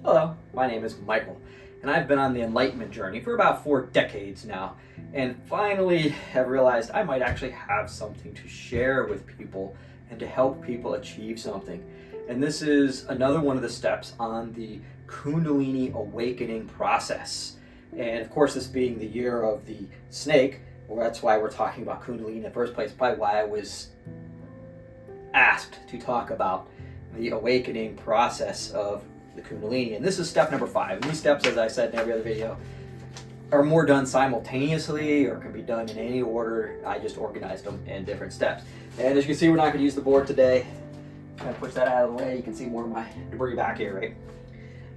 Hello, my name is Michael, and I've been on the enlightenment journey for about 4 decades now, and finally have realized I might actually have something to share with people and to help people achieve something. And this is another one of the steps on the Kundalini Awakening process. And of course, this being the year of the snake, well, that's why we're talking about Kundalini in the first place, probably why I was asked to talk about the awakening process of the Kundalini. And this is step number 5. And these steps, as I said in every other video, are more done simultaneously or can be done in any order. I just organized them in different steps. And as you can see, we're not going to use the board today. Kind of push that out of the way. You can see more of my debris back here, right?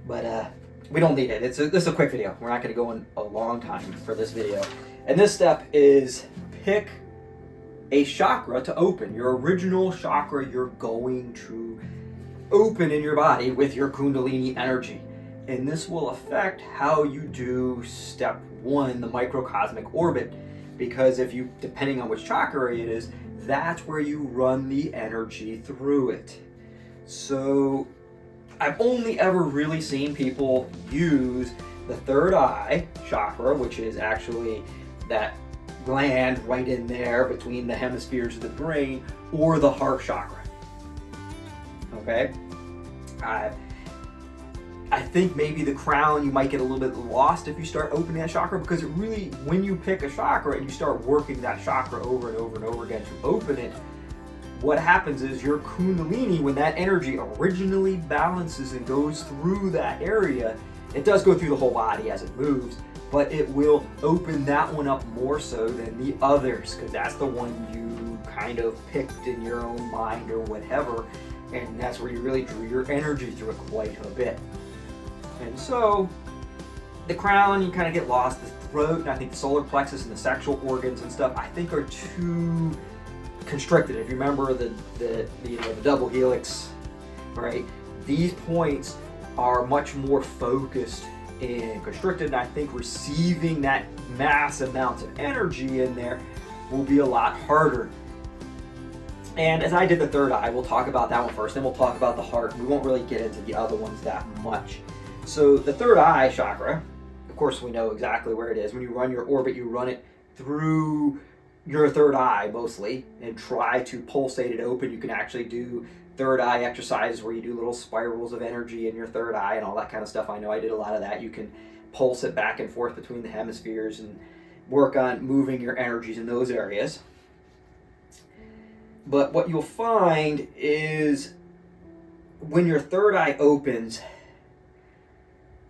But we don't need it. This is a quick video. We're not going to go in a long time for this video. And this step is pick a chakra to open. Your original chakra you're going to open in your body with your Kundalini energy. And this will affect how you do step 1, the microcosmic orbit. Because if you, depending on which chakra it is, that's where you run the energy through it. So I've only ever really seen people use the third eye chakra, which is actually that gland right in there between the hemispheres of the brain, or the heart chakra. Okay? I think maybe the crown, you might get a little bit lost if you start opening that chakra, because it really, when you pick a chakra and you start working that chakra over and over and over again to open it, what happens is your Kundalini, when that energy originally balances and goes through that area, it does go through the whole body as it moves, but it will open that one up more so than the others, because that's the one you kind of picked in your own mind or whatever, and that's where you really drew your energy through it quite a bit. And so the crown, you kind of get lost. The throat, and I think the solar plexus and the sexual organs and stuff, I think are too constricted. If you remember the double helix, right? These points are much more focused and constricted, and I think receiving that mass amounts of energy in there will be a lot harder. And as I did the third eye, we'll talk about that one first, then we'll talk about the heart. We won't really get into the other ones that much. So the third eye chakra, of course we know exactly where it is. When you run your orbit, you run it through your third eye mostly and try to pulsate it open. You can actually do third eye exercises where you do little spirals of energy in your third eye and all that kind of stuff. I know I did a lot of that. You can pulse it back and forth between the hemispheres and work on moving your energies in those areas. But what you'll find is when your third eye opens,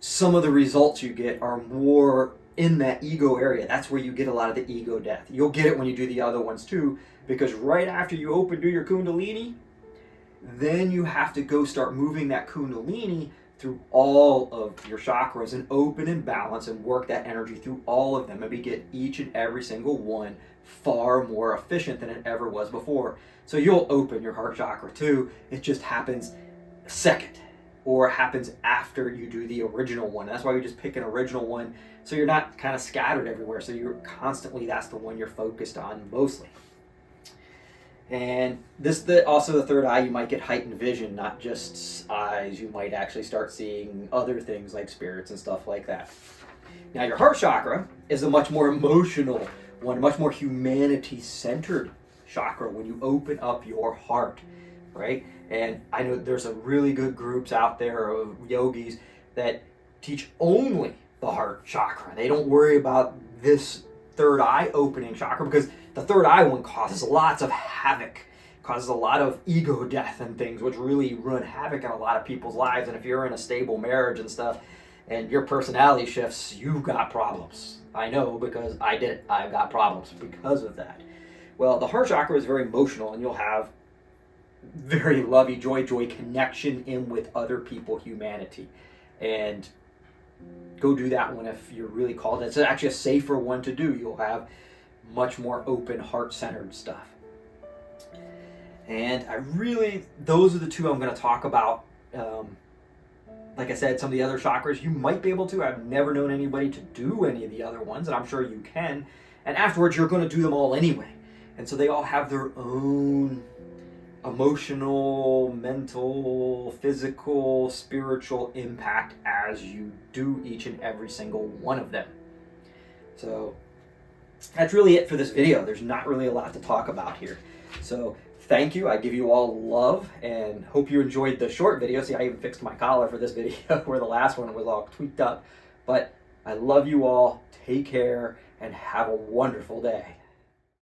some of the results you get are more in that ego area. That's where you get a lot of the ego death. You'll get it when you do the other ones too, because right after you open, do your Kundalini, then you have to go start moving that Kundalini through all of your chakras and open and balance and work that energy through all of them. Maybe get each and every single one far more efficient than it ever was before. So you'll open your heart chakra too. It just happens second, or happens after you do the original one. That's why we just pick an original one, so you're not kind of scattered everywhere. So you're constantly, that's the one you're focused on mostly. And also the third eye, you might get heightened vision, not just eyes. You might actually start seeing other things like spirits and stuff like that. Now your heart chakra is a much more emotional one, much more humanity-centered chakra when you open up your heart, right? And I know there's some really good groups out there of yogis that teach only the heart chakra. They don't worry about this third eye opening chakra, because the third eye one causes lots of havoc, causes a lot of ego death and things, which really run havoc in a lot of people's lives. And if you're in a stable marriage and stuff and your personality shifts, you've got problems. I know, because I did it. I've got problems because of that. Well, the heart chakra is very emotional, and you'll have very lovey, joy connection in with other people, humanity. And go do that one if you're really called. It's actually a safer one to do. You'll have much more open, heart-centered stuff. And those are the two I'm going to talk about. Like I said, some of the other chakras you might be able to. I've never known anybody to do any of the other ones, and I'm sure you can. And afterwards, you're going to do them all anyway. And so they all have their own emotional, mental, physical, spiritual impact as you do each and every single one of them. So that's really it for this video. There's not really a lot to talk about here. So thank you. I give you all love and hope you enjoyed the short video. See, I even fixed my collar for this video where the last one was all tweaked up. But I love you all. Take care and have a wonderful day.